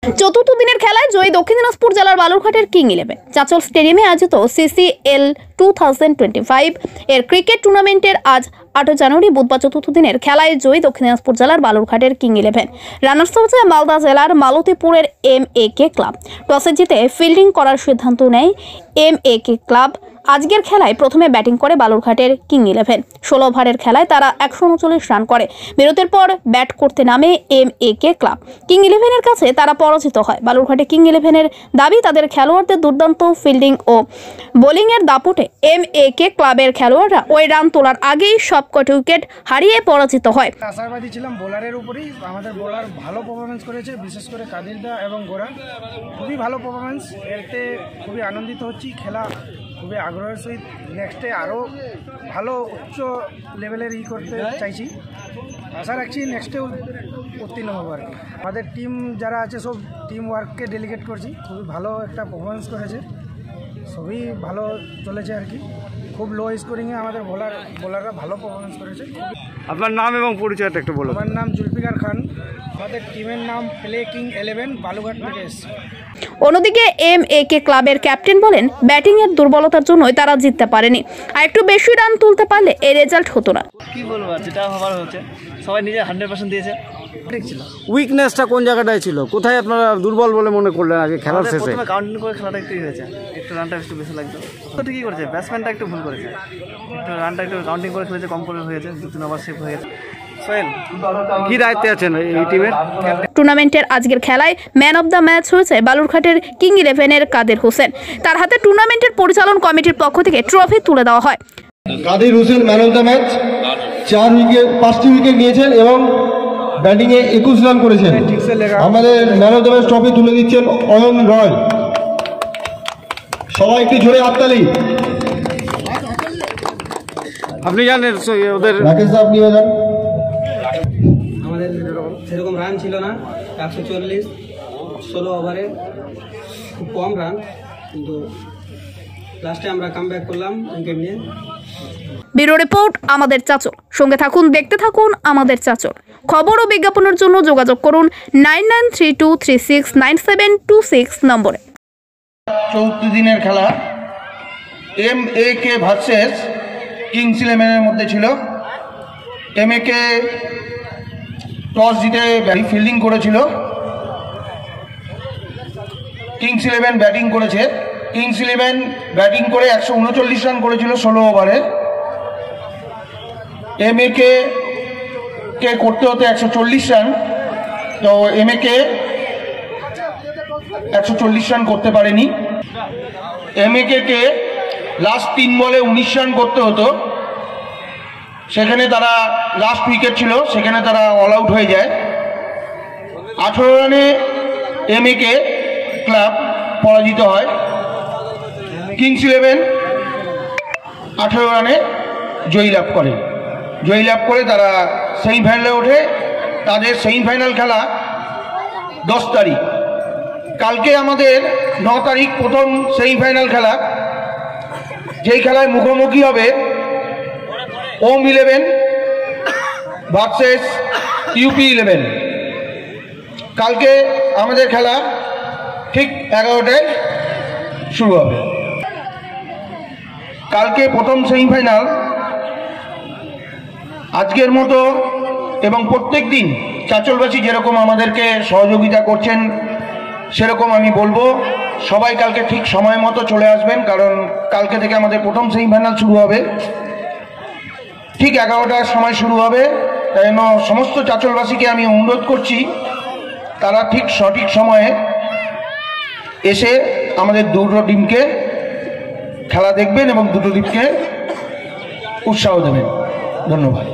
চতুর্থ দিনের খেলায় জয়ী দক্ষিণ দিনাজপুর জেলার বালুরঘাটের কিং 11 চাচল স্টেডিয়ামে আয়োজিত CCL 2025 এর ক্রিকেট টুর্নামেন্টের আজ 8 জানুয়ারি বুধবার চতুর্থ দিনের খেলায় জয়ী দক্ষিণ দিনাজপুর জেলার বালুরঘাটের কিং 11 রানার্স হয়েছে মালদা জেলার মালতীপুরের MAK ক্লাব। টসে জিতে ফিল্ডিং করার সিদ্ধান্ত নেয় MAK ক্লাব। আজকের খেলায় প্রথমে ব্যাটিং করে বালুরঘাটের কিং 11। 16 ওভারের খেলায় তারা 139 রান করে। বিরতির পর ব্যাট করতে নামে MAK ক্লাব। কিং 11 এর কাছে তারা পরাজিত হয়। বালুরঘাটে কিং 11 এর দাবি তাদের খেলোয়াড়দের দুর্দান্ত ফিল্ডিং ও বোলিং এর দাপটে MAK ক্লাবের খেলোয়াড়রা ওই রান তোলার আগেই সবকটি উইকেট হারিয়ে পরাজিত হয়। আশাবাদী ছিলাম বোলারের উপরেই, আমাদের বোলার ভালো পারফরমেন্স করেছে, বিশেষ করে কাদির দা এবং গোরা খুবই ভালো পারফরমেন্স। এতে খুবই আনন্দিত হচ্ছি। খেলা খুবই আগ্রহের সহিত নেক্সটে আরও ভালো উচ্চ লেভেলের করতে চাইছি। আশা রাখছি নেক্সটে উত্তীর্ণ হবো আর কি। আমাদের টিম যারা আছে সব টিম ওয়ার্ককে ডেলিগেট করছি। খুবই ভালো একটা পারফরমেন্স করেছে, সবই ভালো চলেছে আর কি। খুব লো স্কোরিংয়ে আমাদের বোলাররা ভালো পারফরমেন্স করেছে। আপনার নাম এবং পরিচয়টা একটু বলুন। আমার নাম জুলফিকার খান, আমাদের টিমের নাম প্লে কিং 11 বালুঘাট থেকে এসেছে। অন্যদিকে MAK ক্লাবের ক্যাপ্টেন বলেন, ব্যাটিং এর দুর্বলতার জন্যই তারা জিততে পারেনি, আর একটু বেশি রান তুলতে পারলে এই রেজাল্ট হতো না। কি বলবো, যেটা হবার হচ্ছে সবাই নিজে 100% দিয়েছে। ঠিক ছিল। উইকনেসটা কোন জায়গাটায় ছিল, কোথায় আপনারা দুর্বল বলে মনে করলেন আগে খেলার শেষে? প্রথমে কাউন্টিং করে খেলাটা একটু হয়েছে, একটু রানটা একটু বেশি লাগতো। তো ঠিকই করেছে, ব্যাটসম্যানটা একটু ভুল করেছে, একটু রানটা একটু কাউন্টিং করে খেলেছে, কম করে হয়েছে, 2-3 ওভার সেভ হয়েছে। সোহেল কি দায়িত্বে আছেন এই টিমের? টুর্নামেন্টের আজকের খেলায় ম্যান অব দ্য ম্যাচ হয়েছে বালুরঘাটের কিং 11 এর কাদের হোসেন। তার হাতে টুর্নামেন্টের পরিচালন কমিটির পক্ষ থেকে ট্রফি তুলে দেওয়া হয়। Kader Hossain man of the match, 5টি উইকেট নিয়েছেন এবং ব্যাটিংয়ে 21 রান করেছেন। আমাদের man of the match trophy তুলে দিচ্ছেন অয়ন রয়। সবাই একটু জোরে হাততালি। আপনি জানেন ওদের রাকেশ দা, আপনি জানেন আমাদের সেরকম রান ছিল না, 140 16 ওভারে খুব কম রান, কিন্তু লাস্টে আমরা কামব্যাক করলাম উইকেট নিয়ে। ব্যুরো রিপোর্ট আমাদের চাচল। সঙ্গে থাকুন, দেখতে থাকুন আমাদের চাচল। খবর ও বিজ্ঞাপনের জন্য যোগাযোগ করুন 9932369726 নম্বরে। চতুর্থ দিনের খেলা MAK ভার্সেস কিংস 11-এর মধ্যে ছিল। MAK টস জিতে ফিল্ডিং করেছিল, কিংস 11 ব্যাটিং করেছে। কিংস 11 ব্যাটিং করে 139 রান করেছিল 16 ওভারে। MAK কে করতে হতে 140 রান, তো MAK 140 রান করতে পারেনি। MAK কে লাস্ট 3 বলে 19 রান করতে হতো, সেখানে তারা লাস্ট উইকেট ছিল, সেখানে তারা অল আউট হয়ে যায়। 18 রানে MAK ক্লাব পরাজিত হয়। কিংস 11 18 রানে জয়লাভ করে তারা সেমিফাইনালে ওঠে। তাদের সেমিফাইনাল খেলা 10 তারিখ। কালকে আমাদের 9 তারিখ প্রথম সেমিফাইনাল খেলা, যেই খেলায় মুখোমুখি হবে ওম 11 ভার্সেস UP 11। কালকে আমাদের খেলা ঠিক 11টায় শুরু হবে। কালকে প্রথম সেমিফাইনাল। আজকের মতো এবং প্রত্যেক দিন চাচলবাসী যেরকম আমাদেরকে সহযোগিতা করছেন, সেরকম আমি বলবো সবাই কালকে ঠিক সময় মতো চলে আসবেন, কারণ কালকে থেকে আমাদের প্রথম সেমিফাইনাল শুরু হবে। ঠিক 11টার সময় শুরু হবে। তাই জন্য সমস্ত চাচলবাসীকে আমি অনুরোধ করছি, তারা ঠিক সঠিক সময়ে এসে আমাদের দুটো টিমকে খেলা দেখবেন এবং দুটো টিমকে উৎসাহ দেবেন। ধন্যবাদ।